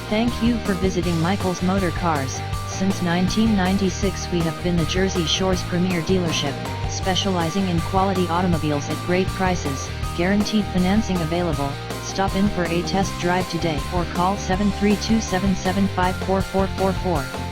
Thank you for visiting Michael's Motorcars. Since 1996 we have been the Jersey Shore's premier dealership, specializing in quality automobiles at great prices, guaranteed financing available. Stop in for a test drive today or call 732-775-4444.